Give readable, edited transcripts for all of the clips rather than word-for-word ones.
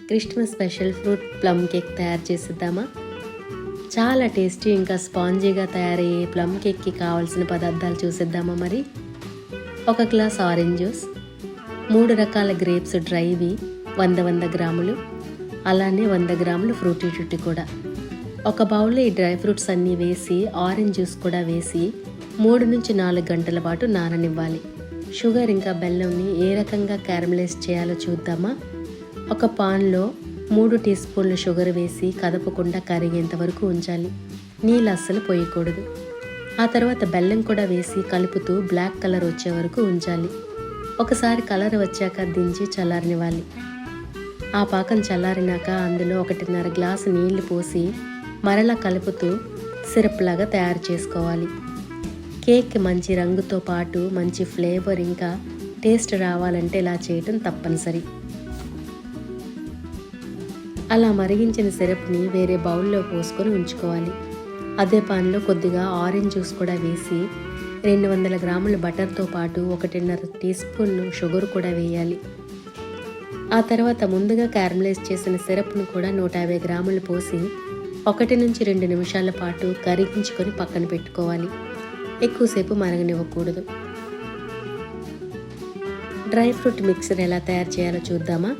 Christmas special fruit plum cake తయారు చేసేద్దామా? చాలా టేస్టీ ఇంకా స్పాంజీగా తయారయ్యే ప్లమ్ కేక్కి కావాల్సిన పదార్థాలు చూసేద్దామా మరి? 1 గ్లాస్ ఆరెంజ్ జ్యూస్, 3 రకాల గ్రేప్స్ డ్రైవి 100 గ్రాములు, అలానే 100 గ్రాములు ఫ్రూటీ ట్యూటీ కూడా. ఒక బౌల్లో ఈ డ్రై ఫ్రూట్స్ అన్నీ వేసి ఆరెంజ్ జ్యూస్ కూడా వేసి 3 నుంచి 4 గంటల పాటు నాననివ్వాలి. షుగర్ ఇంకా బెల్లంని ఏ రకంగా క్యారమలైజ్ చేయాలో చూద్దామా? ఒక పాన్లో 3 టీ స్పూన్ల షుగర్ వేసి కదపకుండా కరిగేంత వరకు ఉంచాలి. నీళ్ళు అస్సలు పోయకూడదు. ఆ తర్వాత బెల్లం కూడా వేసి కలుపుతూ బ్లాక్ కలర్ వచ్చే వరకు ఉంచాలి. ఒకసారి కలర్ వచ్చాక దించి చల్లారనివ్వాలి. ఆ పాకం చల్లారినాక అందులో 1.5 గ్లాసు నీళ్లు పోసి మరలా కలుపుతూ సిరప్ లాగా తయారు చేసుకోవాలి. కేక్ మంచి రంగుతో పాటు మంచి ఫ్లేవర్ ఇంకా టేస్ట్ రావాలంటే ఇలా చేయటం తప్పనిసరి. అలా మరిగించిన సిరప్ని వేరే బౌల్లో పోసుకొని ఉంచుకోవాలి. అదే పాన్లో కొద్దిగా ఆరెంజ్ జ్యూస్ కూడా వేసి 200 గ్రాముల బటర్తో పాటు 1.5 టీ స్పూన్లు షుగర్ కూడా వేయాలి. ఆ తర్వాత ముందుగా క్యారమలైజ్ చేసిన సిరప్ను కూడా 150 గ్రాములు పోసి 1 నుంచి 2 నిమిషాల పాటు కరిగించుకొని పక్కన పెట్టుకోవాలి. ఎక్కువసేపు మరగనివ్వకూడదు. డ్రై ఫ్రూట్ మిక్సర్ ఎలా తయారు చేయాలో చూద్దామా?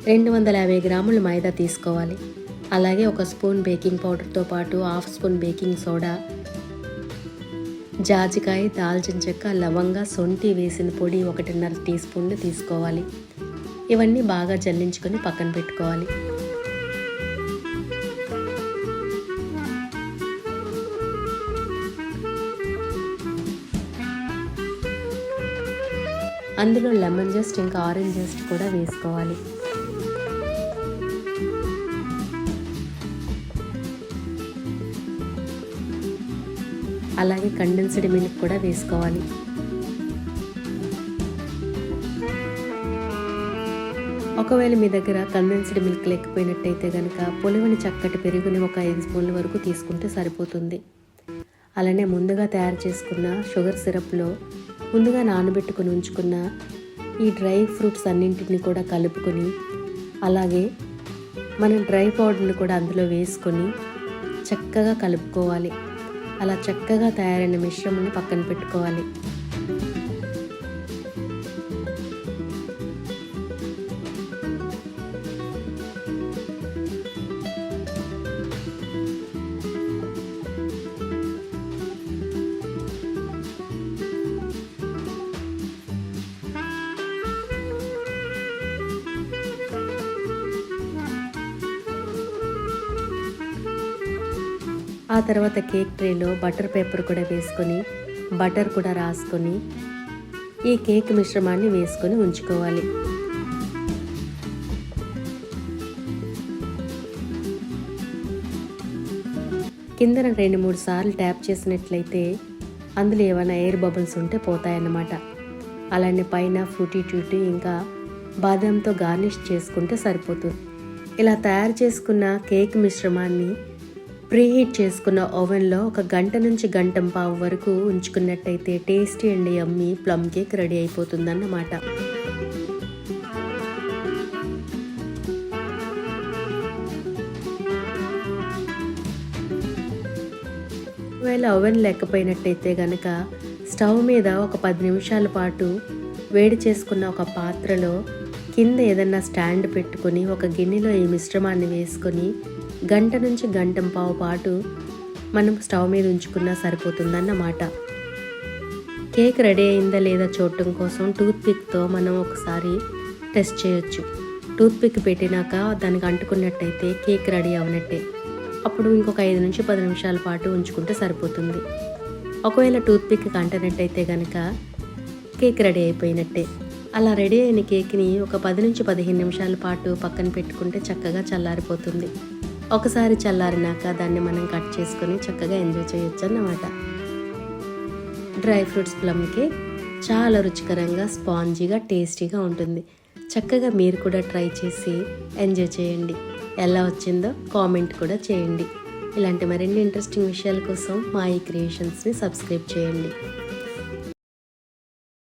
250 గ్రాముల మైదా తీసుకోవాలి. అలాగే 1 స్పూన్ బేకింగ్ పౌడర్తో పాటు 1/2 స్పూన్ బేకింగ్ సోడా, జాజికాయ, దాల్చిన చెక్క, లవంగా, సొంటి వేసిన పొడి 1.5 టీ స్పూన్లు తీసుకోవాలి. ఇవన్నీ బాగా జల్లించుకొని పక్కన పెట్టుకోవాలి. అందులో లెమన్ జస్ట్ ఇంకా ఆరెంజ్ జస్ట్ కూడా వేసుకోవాలి. అలాగే కండెన్స్డ్ మిల్క్ కూడా వేసుకోవాలి. ఒకవేళ మీ దగ్గర కండెన్స్డ్ మిల్క్ లేకపోయినట్టయితే కనుక పొలివని చక్కటి పెరుగుని 5 స్పూన్ల వరకు తీసుకుంటే సరిపోతుంది. అలానే ముందుగా తయారు చేసుకున్న షుగర్ సిరప్లో ముందుగా నానబెట్టుకుని ఉంచుకున్న ఈ డ్రై ఫ్రూట్స్ అన్నింటిని కూడా కలుపుకొని అలాగే మన డ్రై పౌడర్ని కూడా అందులో వేసుకొని చక్కగా కలుపుకోవాలి. అలా చక్కగా తయారైన మిశ్రమాన్ని పక్కన పెట్టుకోవాలి. ఆ తర్వాత కేక్ ట్రేలో బటర్ పేపర్ కూడా వేసుకొని బటర్ కూడా రాసుకొని ఈ కేక్ మిశ్రమాన్ని వేసుకొని ఉంచుకోవాలి. కిందన 2-3 సార్లు ట్యాప్ చేసినట్లయితే అందులో ఏమైనా ఎయిర్ బబుల్స్ ఉంటే పోతాయన్నమాట. అలానే పైన ఫ్రూటీ ట్యూటీ ఇంకా బాదంతో గార్నిష్ చేసుకుంటే సరిపోతుంది. ఇలా తయారు చేసుకున్న కేక్ మిశ్రమాన్ని ప్రీహీట్ చేసుకున్న ఓవెన్లో 1 గంట నుంచి 1.5 గంట వరకు ఉంచుకున్నట్టయితే tasty and yummy plum cake ready అయిపోతుందన్నమాట. ఒకవేళ ఓవెన్ లేకపోయినట్టయితే కనుక స్టవ్ మీద 10 నిమిషాల పాటు వేడి చేసుకున్న ఒక పాత్రలో కింద ఏదన్నా స్టాండ్ పెట్టుకొని ఒక గిన్నెలో ఈ మిశ్రమాన్ని వేసుకొని 1 గంట నుంచి 1.5 గంట పాటు మనం స్టవ్ మీద ఉంచుకున్నా సరిపోతుందన్నమాట. కేక్ రెడీ అయిందా లేదా చూడటం కోసం టూత్పిక్తో మనం ఒకసారి టెస్ట్ చేయొచ్చు. టూత్పిక్ పెట్టినాక దానికి అంటుకున్నట్టయితే కేక్ రెడీ అవనట్టే. అప్పుడు ఇంకొక 5 నుంచి 10 నిమిషాల పాటు ఉంచుకుంటే సరిపోతుంది. ఒకవేళ టూత్పిక్ అంటనట్టయితే కనుక కేక్ రెడీ అయిపోయినట్టే. అలా రెడీ అయిన కేక్ని ఒక 10 నుంచి 15 నిమిషాల పాటు పక్కన పెట్టుకుంటే చక్కగా చల్లారిపోతుంది. ఒకసారి చల్లారినాక దాన్ని మనం కట్ చేసుకొని చక్కగా ఎంజాయ్ చేయొచ్చు అన్నమాట. డ్రై ఫ్రూట్స్ ప్లమ్ కేక్ చాలా రుచికరంగా స్పాంజీగా టేస్టీగా ఉంటుంది. చక్కగా మీరు కూడా ట్రై చేసి ఎంజాయ్ చేయండి. ఎలా వచ్చిందో కామెంట్ కూడా చేయండి. ఇలాంటి మరిన్ని ఇంట్రెస్టింగ్ విషయాల కోసం మా ఈ క్రియేషన్స్ని సబ్స్క్రైబ్ చేయండి.